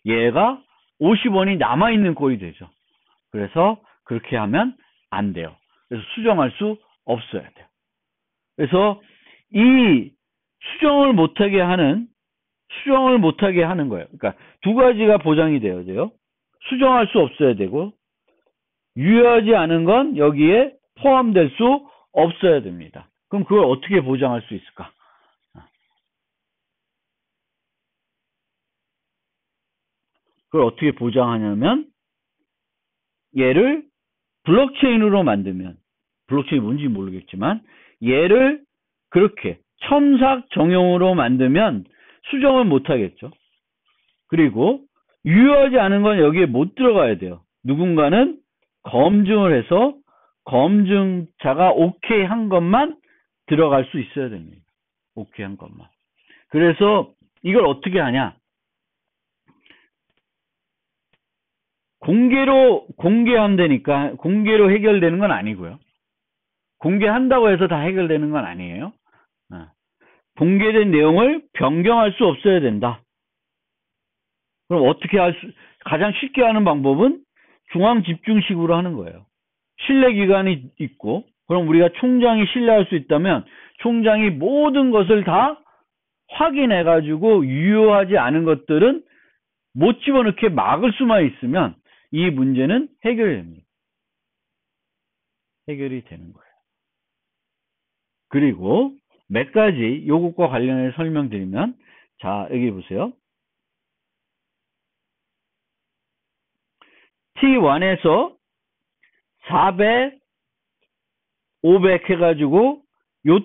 얘가 50원이 남아있는 꼴이 되죠. 그래서 그렇게 하면 안 돼요. 그래서 수정할 수 없어야 돼요. 그래서 이 수정을 못하게 하는 거예요. 그러니까 두 가지가 보장이 돼야 돼요. 수정할 수 없어야 되고, 유효하지 않은 건 여기에 포함될 수 없어야 됩니다. 그럼 그걸 어떻게 보장할 수 있을까? 그걸 어떻게 보장하냐면, 얘를 블록체인으로 만들면, 블록체인이 뭔지 모르겠지만, 얘를 그렇게 첨삭 정형으로 만들면 수정을 못 하겠죠. 그리고 유효하지 않은 건 여기에 못 들어가야 돼요. 누군가는 검증을 해서 검증자가 오케이 한 것만 들어갈 수 있어야 됩니다. 오케이 한 것만. 그래서 이걸 어떻게 하냐? 공개한다니까 공개로 해결되는 건 아니고요. 공개한다고 해서 다 해결되는 건 아니에요. 공개된 내용을 변경할 수 없어야 된다. 그럼 어떻게 가장 쉽게 하는 방법은 중앙 집중식으로 하는 거예요. 신뢰기관이 있고, 그럼 우리가 총장이 신뢰할 수 있다면 총장이 모든 것을 다 확인해가지고 유효하지 않은 것들은 못 집어넣게 막을 수만 있으면 이 문제는 해결이 되는 거예요. 그리고 몇 가지 요것과 관련해서 설명드리면, 자, 여기 보세요. T1에서 400, 500 해가지고 요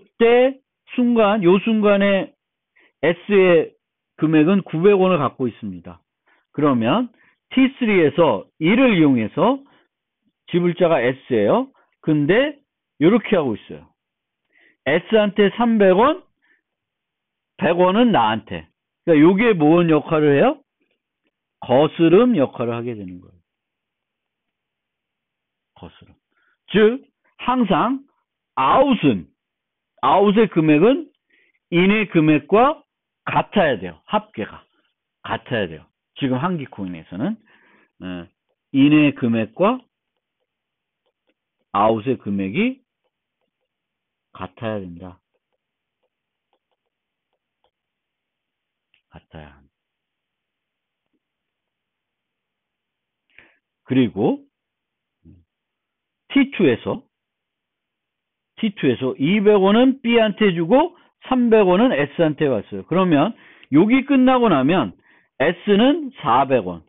순간에 S의 금액은 900원을 갖고 있습니다. 그러면 T3에서 이를 이용해서 지불자가 S예요. 근데 이렇게 하고 있어요. S한테 300원, 100원은 나한테. 그러니까 이게 뭔 역할을 해요? 거스름 역할을 하게 되는 거예요. 거스름. 즉 항상 아웃의 금액은 인의 금액과 같아야 돼요. 합계가 같아야 돼요. 지금 한기코인에서는 인의 금액과 아웃의 금액이 같아야 된다. 같아야 합니다. 그리고 T2에서 200원은 B한테 주고 300원은 S한테 왔어요. 그러면 여기 끝나고 나면 S는 400원,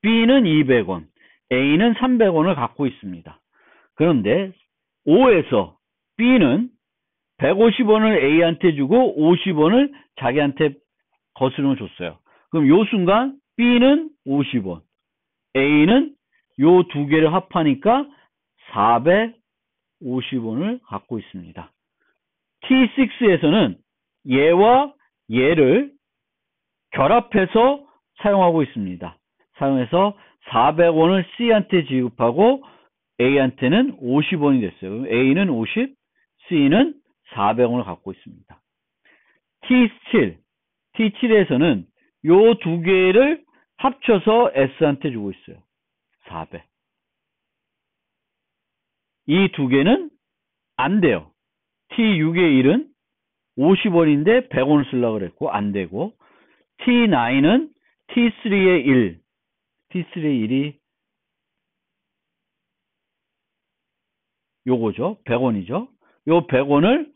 B는 200원, A는 300원을 갖고 있습니다. 그런데 5에서 B는 150원을 A한테 주고 50원을 자기한테 거스름을 줬어요. 그럼 요 순간 B는 50원, A는 요 두 개를 합하니까 450원을 갖고 있습니다. T6에서는 얘와 얘를 결합해서 사용하고 있습니다. 사용해서 400원을 C한테 지급하고 A한테는 50원이 됐어요. 그럼 A는 50, C는 400원을 갖고 있습니다. T7에서는 요 두 개를 합쳐서 S한테 주고 있어요. 400. 이 두 개는 안 돼요. T6의 1은 50원인데 100원을 쓰려고 그랬고 안 되고, T9은 T3의 1이 요거죠. 100원이죠. 요 100원을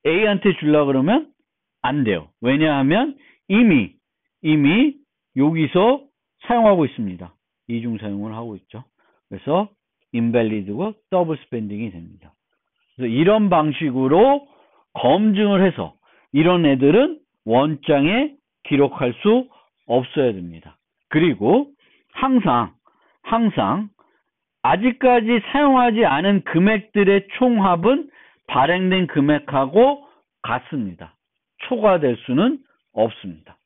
A한테 주려고 그러면 안 돼요. 왜냐하면 이미 여기서 사용하고 있습니다. 이중 사용을 하고 있죠. 그래서 인밸리드고 더블 스펜딩이 됩니다. 그래서 이런 방식으로 검증을 해서 이런 애들은 원장에 기록할 수 없어야 됩니다. 그리고 항상 아직까지 사용하지 않은 금액들의 총합은 발행된 금액하고 같습니다. 초과될 수는 없습니다.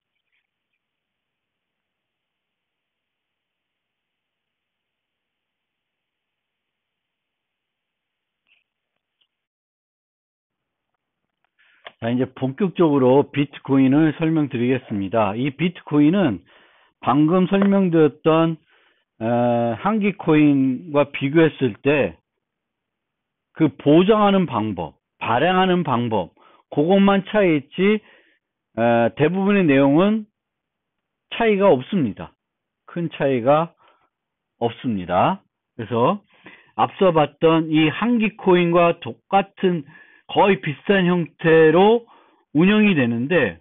자, 이제 본격적으로 비트코인을 설명드리겠습니다. 이 비트코인은 방금 설명드렸던 한기 코인과 비교했을 때 그 보장하는 방법, 발행하는 방법, 그것만 차이 있지 대부분의 내용은 차이가 없습니다. 큰 차이가 없습니다. 그래서 앞서 봤던 이 한기 코인과 똑같은 거의 비슷한 형태로 운영이 되는데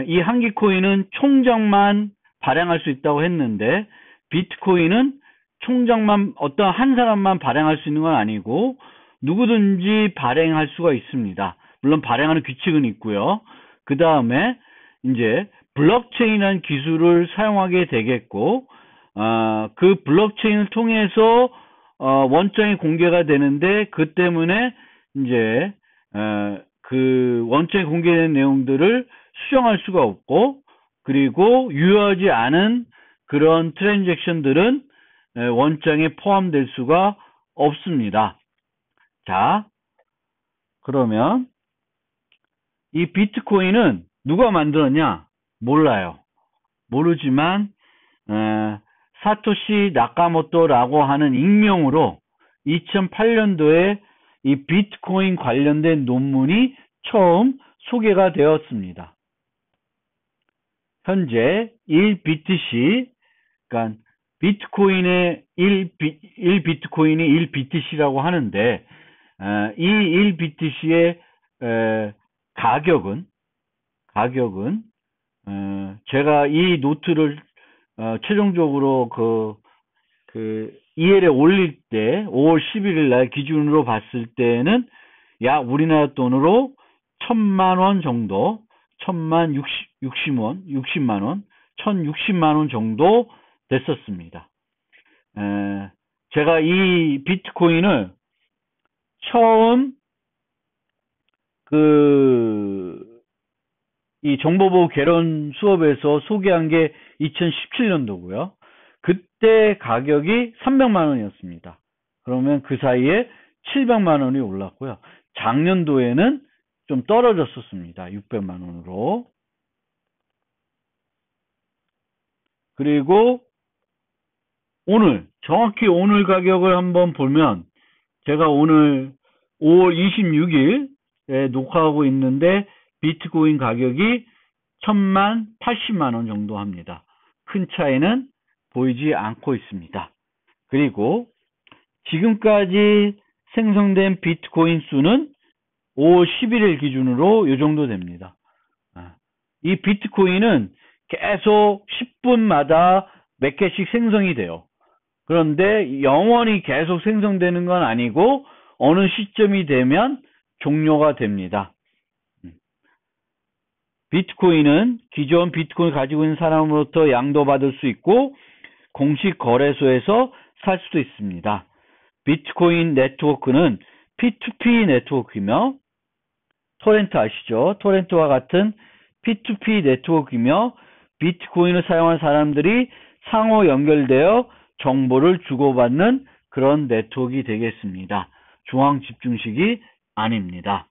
이 한기 코인은 총장만 발행할 수 있다고 했는데 비트코인은 총장만 어떤 한 사람만 발행할 수 있는 건 아니고 누구든지 발행할 수가 있습니다. 물론 발행하는 규칙은 있고요. 그 다음에 이제 블록체인이라는 기술을 사용하게 되겠고 그 블록체인을 통해서 원장이 공개가 되는데 그 때문에 이제 그 원장이 공개된 내용들을 수정할 수가 없고 그리고 유효하지 않은 그런 트랜잭션들은 원장에 포함될 수가 없습니다. 자, 그러면 이 비트코인은 누가 만들었냐? 몰라요. 모르지만 사토시 나카모토라고 하는 익명으로 2008년도에 이 비트코인 관련된 논문이 처음 소개가 되었습니다. 현재 1BTC, 그러니까 비트코인의 1비트코인이 1BTC라고 하는데 이 1BTC의 가격은 제가 이 노트를 최종적으로 그 EL에 올릴 때 5월 11일 날 기준으로 봤을 때는 약 우리나라 돈으로 1000만 원 정도, 60만 원, 1060만 원 정도 됐었습니다. 제가 이 비트코인을 처음 이 정보보호 개론 수업에서 소개한 게 2017년도고요. 그때 가격이 300만 원이었습니다. 그러면 그 사이에 700만 원이 올랐고요. 작년도에는 좀 떨어졌었습니다. 600만 원으로. 그리고 정확히 오늘 가격을 한번 보면 제가 오늘 5월 26일에 녹화하고 있는데 비트코인 가격이 1080만 원 정도 합니다. 큰 차이는 보이지 않고 있습니다. 그리고 지금까지 생성된 비트코인 수는 5월 11일 기준으로 이 정도 됩니다. 이 비트코인은 계속 10분마다 몇 개씩 생성이 돼요. 그런데 영원히 계속 생성되는 건 아니고 어느 시점이 되면 종료가 됩니다. 비트코인은 기존 비트코인 가지고 있는 사람으로부터 양도받을 수 있고 공식 거래소에서 살 수도 있습니다. 비트코인 네트워크는 P2P 네트워크이며 토렌트 아시죠? 토렌트와 같은 P2P 네트워크이며 비트코인을 사용한 사람들이 상호 연결되어 정보를 주고받는 그런 네트워크가 되겠습니다. 중앙 집중식이 아닙니다.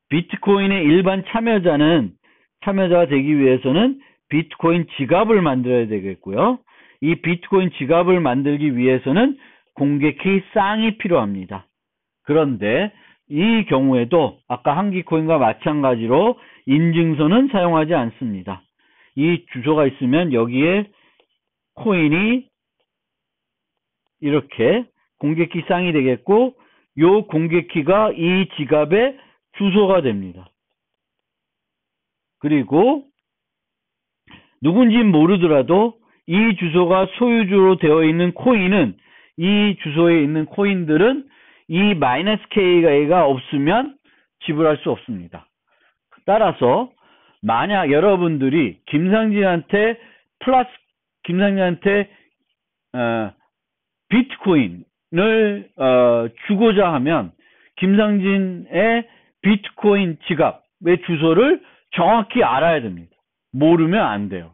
비트코인의 일반 참여자가 되기 위해서는 비트코인 지갑을 만들어야 되겠고요. 이 비트코인 지갑을 만들기 위해서는 공개키 쌍이 필요합니다. 그런데 이 경우에도 아까 한기코인과 마찬가지로 인증서는 사용하지 않습니다. 이 주소가 있으면 여기에 코인이 이렇게 공개키 쌍이 되겠고 이 공개키가 이 지갑의 주소가 됩니다. 그리고 누군지 모르더라도 이 주소가 소유주로 되어 있는 코인은 이 주소에 있는 코인들은 이 -K가 없으면 지불할 수 없습니다. 따라서 만약 여러분들이 김상진한테 비트코인을 주고자 하면 김상진의 비트코인 지갑의 주소를 정확히 알아야 됩니다. 모르면 안 돼요.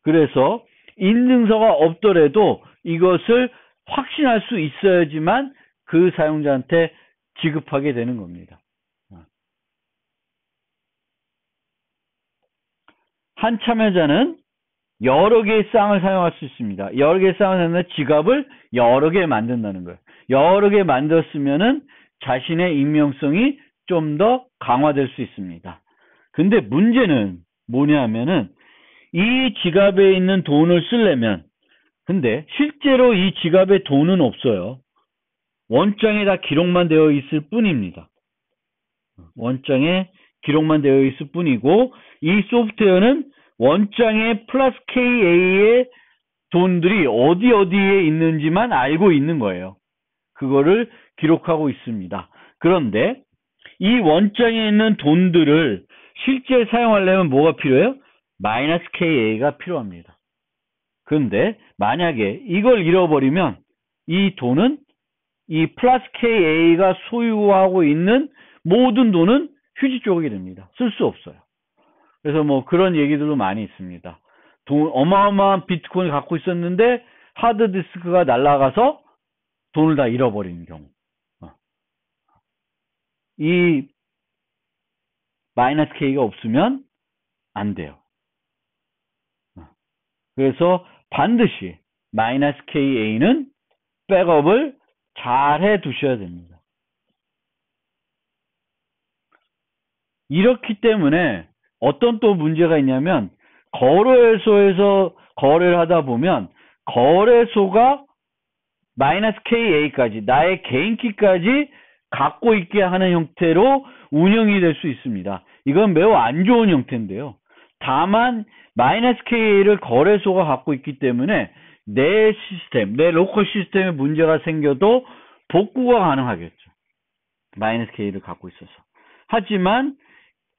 그래서 인증서가 없더라도 이것을 확신할 수 있어야지만 그 사용자한테 지급하게 되는 겁니다. 한 참여자는 여러 개의 쌍을 사용할 수 있습니다. 여러 개의 쌍을 사용하면 지갑을 여러 개 만든다는 거예요. 여러 개 만들었으면은 자신의 익명성이 좀 더 강화될 수 있습니다. 근데 문제는 뭐냐면은 이 지갑에 있는 돈을 쓰려면, 근데 실제로 이 지갑에 돈은 없어요. 원장에 다 기록만 되어 있을 뿐입니다. 원장에 기록만 되어 있을 뿐이고, 이 소프트웨어는 원장의 플러스 KA의 돈들이 어디에 있는지만 알고 있는 거예요. 그거를 기록하고 있습니다. 그런데 이 원장에 있는 돈들을 실제 사용하려면 뭐가 필요해요? 마이너스 KA가 필요합니다. 그런데 만약에 이걸 잃어버리면 이 돈은 이 플러스 KA가 소유하고 있는 모든 돈은 휴지 조각이 됩니다. 쓸 수 없어요. 그래서 뭐 그런 얘기들도 많이 있습니다. 어마어마한 비트코인을 갖고 있었는데 하드디스크가 날아가서 돈을 다 잃어버리는 경우. 이 마이너스 K가 없으면 안 돼요. 그래서 반드시 마이너스 KA는 백업을 잘 해 두셔야 됩니다. 이렇기 때문에 어떤 또 문제가 있냐면, 거래소에서 거래를 하다 보면 거래소가 마이너스 KA까지, 나의 개인키까지 갖고 있게 하는 형태로 운영이 될 수 있습니다. 이건 매우 안 좋은 형태인데요. 다만 마이너스 KA를 거래소가 갖고 있기 때문에 내 시스템, 내 로컬 시스템에 문제가 생겨도 복구가 가능하겠죠. 마이너스 K를 갖고 있어서. 하지만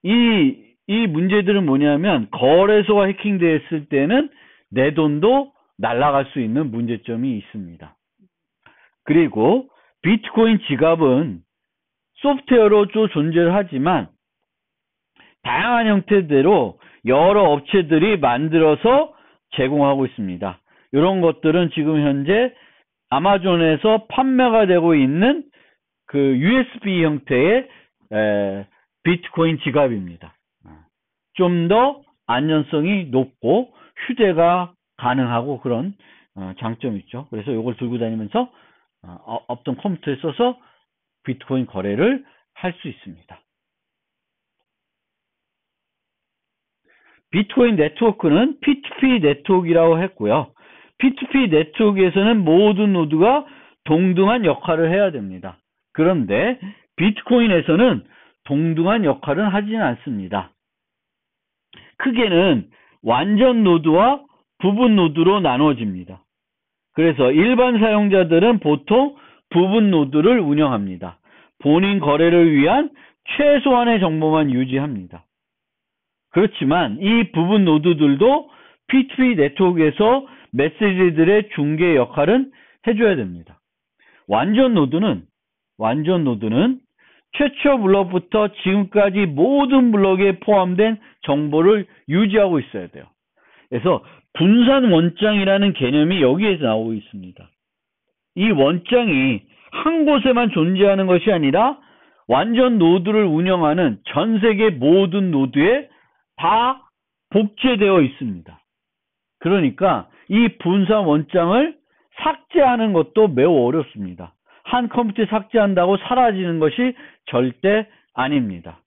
이 문제들은 뭐냐면, 거래소가 해킹됐을 때는 내 돈도 날아갈 수 있는 문제점이 있습니다. 그리고 비트코인 지갑은 소프트웨어로 좀 존재를 하지만 다양한 형태대로 여러 업체들이 만들어서 제공하고 있습니다. 이런 것들은 지금 현재 아마존에서 판매가 되고 있는 그 USB 형태의 비트코인 지갑입니다. 좀 더 안전성이 높고 휴대가 가능하고 그런 장점이 있죠. 그래서 이걸 들고 다니면서 어떤 컴퓨터에 써서 비트코인 거래를 할 수 있습니다. 비트코인 네트워크는 P2P 네트워크라고 했고요. P2P 네트워크에서는 모든 노드가 동등한 역할을 해야 됩니다. 그런데 비트코인에서는 동등한 역할은 하지는 않습니다. 크게는 완전 노드와 부분 노드로 나누어집니다. 그래서 일반 사용자들은 보통 부분 노드를 운영합니다. 본인 거래를 위한 최소한의 정보만 유지합니다. 그렇지만 이 부분 노드들도 P2P 네트워크에서 메시지들의 중개 역할은 해줘야 됩니다. 완전 노드는 최초 블럭부터 지금까지 모든 블럭에 포함된 정보를 유지하고 있어야 돼요. 그래서 분산 원장이라는 개념이 여기에서 나오고 있습니다. 이 원장이 한 곳에만 존재하는 것이 아니라 완전 노드를 운영하는 전 세계 모든 노드에 다 복제되어 있습니다. 그러니까 이 분산 원장을 삭제하는 것도 매우 어렵습니다. 한 컴퓨터에 삭제한다고 사라지는 것이 절대 아닙니다.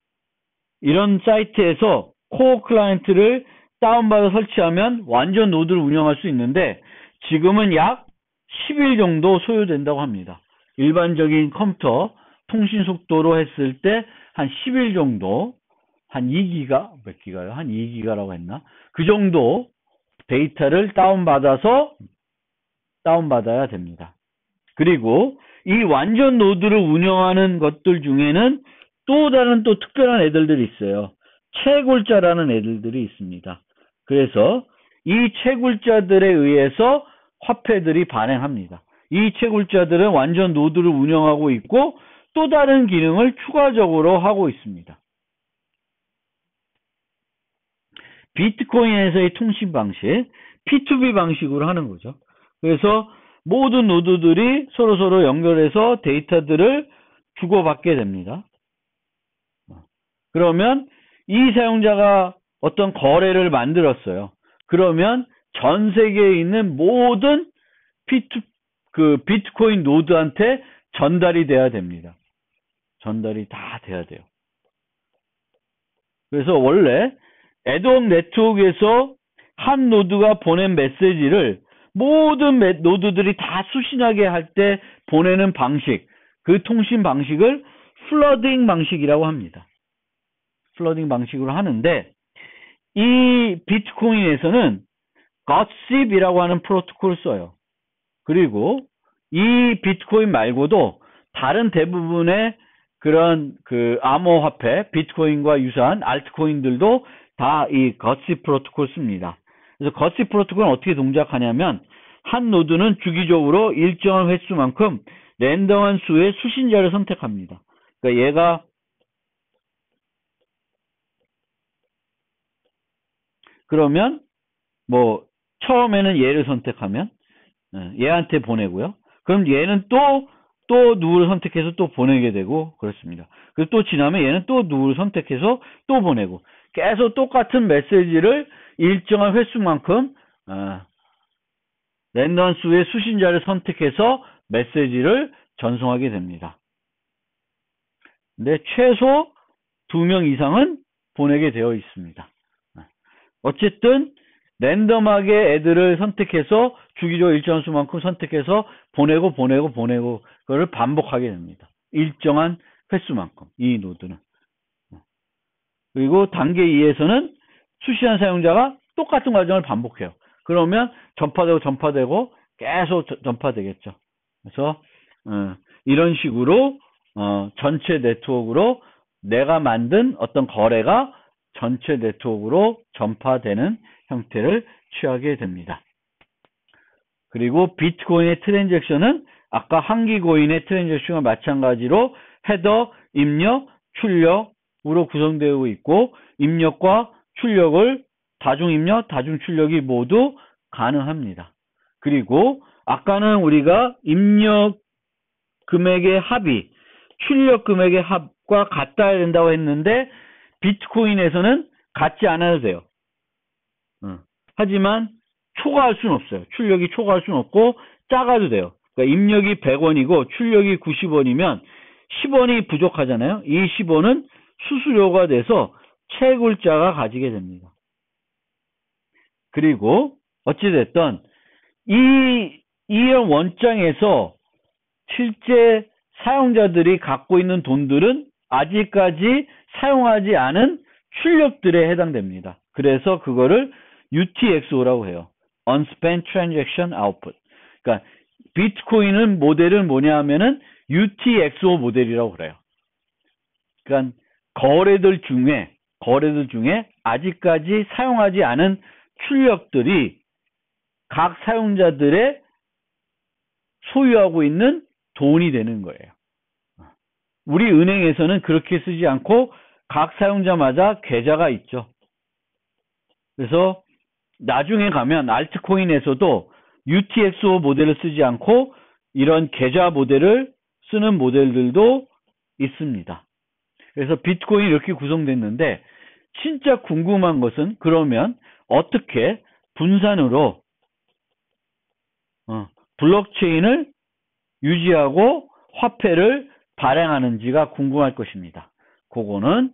이런 사이트에서 코어 클라이언트를 다운받아 설치하면 완전 노드를 운영할 수 있는데 지금은 약 10일 정도 소요된다고 합니다. 일반적인 컴퓨터 통신 속도로 했을 때 한 10일 정도, 한 2기가, 몇 기가요? 한 2기가라고 했나? 그 정도 데이터를 다운받아야 됩니다. 그리고 이 완전 노드를 운영하는 것들 중에는 또 다른 또 특별한 애들이 있어요. 채굴자라는 애들이 있습니다. 그래서 이 채굴자들에 의해서 화폐들이 발행합니다. 이 채굴자들은 완전 노드를 운영하고 있고 또 다른 기능을 추가적으로 하고 있습니다. 비트코인에서의 통신 방식, P2B 방식으로 하는 거죠. 그래서 모든 노드들이 서로 연결해서 데이터들을 주고받게 됩니다. 그러면 이 사용자가 어떤 거래를 만들었어요. 그러면 전 세계에 있는 모든 비트코인 노드한테 전달이 돼야 됩니다. 전달이 다 돼야 돼요. 그래서 원래 애드홈 네트워크에서 한 노드가 보낸 메시지를 모든 노드들이 다 수신하게 할 때 보내는 방식, 그 통신 방식을 플러딩 방식이라고 합니다. 플러딩 방식으로 하는데, 이 비트코인에서는 gossip이라고 하는 프로토콜을 써요. 그리고 이 비트코인 말고도 다른 대부분의 그런 암호화폐, 비트코인과 유사한 알트코인들도 다 이 gossip 프로토콜 씁니다. 그래서 gossip 프로토콜은 어떻게 동작하냐면, 한 노드는 주기적으로 일정한 횟수만큼 랜덤한 수의 수신자를 선택합니다. 그러니까 얘가 그러면 뭐 처음에는 얘를 선택하면 얘한테 보내고요. 그럼 얘는 또 누구를 선택해서 또 보내게 되고 그렇습니다. 그리고 또 지나면 얘는 또 누구를 선택해서 또 보내고 계속 똑같은 메시지를 일정한 횟수만큼 랜덤 수의 수신자를 선택해서 메시지를 전송하게 됩니다. 근데 최소 2명 이상은 보내게 되어 있습니다. 어쨌든 랜덤하게 애들을 선택해서 주기적으로 일정한 수만큼 선택해서 보내고 그거를 반복하게 됩니다. 일정한 횟수만큼 이 노드는. 그리고 단계 2에서는 수시한 사용자가 똑같은 과정을 반복해요. 그러면 전파되고 계속 전파되겠죠. 그래서 이런 식으로 전체 네트워크로 내가 만든 어떤 거래가 전체 네트워크로 전파되는 형태를 취하게 됩니다. 그리고 비트코인의 트랜잭션은 아까 한기코인의 트랜잭션과 마찬가지로 헤더, 입력, 출력으로 구성되어 있고, 입력과 출력을 다중입력, 다중출력이 모두 가능합니다. 그리고 아까는 우리가 입력 금액의 합이 출력 금액의 합과 같아야 된다고 했는데, 비트코인에서는 같지 않아도 돼요. 하지만 초과할 수는 없어요. 출력이 초과할 수는 없고 작아도 돼요. 그러니까 입력이 100원이고 출력이 90원이면 10원이 부족하잖아요. 이 10원은 수수료가 돼서 채굴자가 가지게 됩니다. 그리고 어찌됐든 이런 원장에서 실제 사용자들이 갖고 있는 돈들은 아직까지 사용하지 않은 출력들에 해당됩니다. 그래서 그거를 UTXO라고 해요. Unspent Transaction Output. 그러니까 비트코인은 모델은 뭐냐 하면은 UTXO 모델이라고 그래요. 그러니까 거래들 중에 아직까지 사용하지 않은 출력들이 각 사용자들의 소유하고 있는 돈이 되는 거예요. 우리 은행에서는 그렇게 쓰지 않고 각 사용자마다 계좌가 있죠. 그래서 나중에 가면 알트코인에서도 UTXO 모델을 쓰지 않고 이런 계좌 모델을 쓰는 모델들도 있습니다. 그래서 비트코인이 이렇게 구성됐는데, 진짜 궁금한 것은 그러면 어떻게 분산으로 블록체인을 유지하고 화폐를 발행하는지가 궁금할 것입니다. 그거는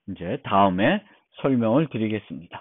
이제 다음에 설명을 드리겠습니다.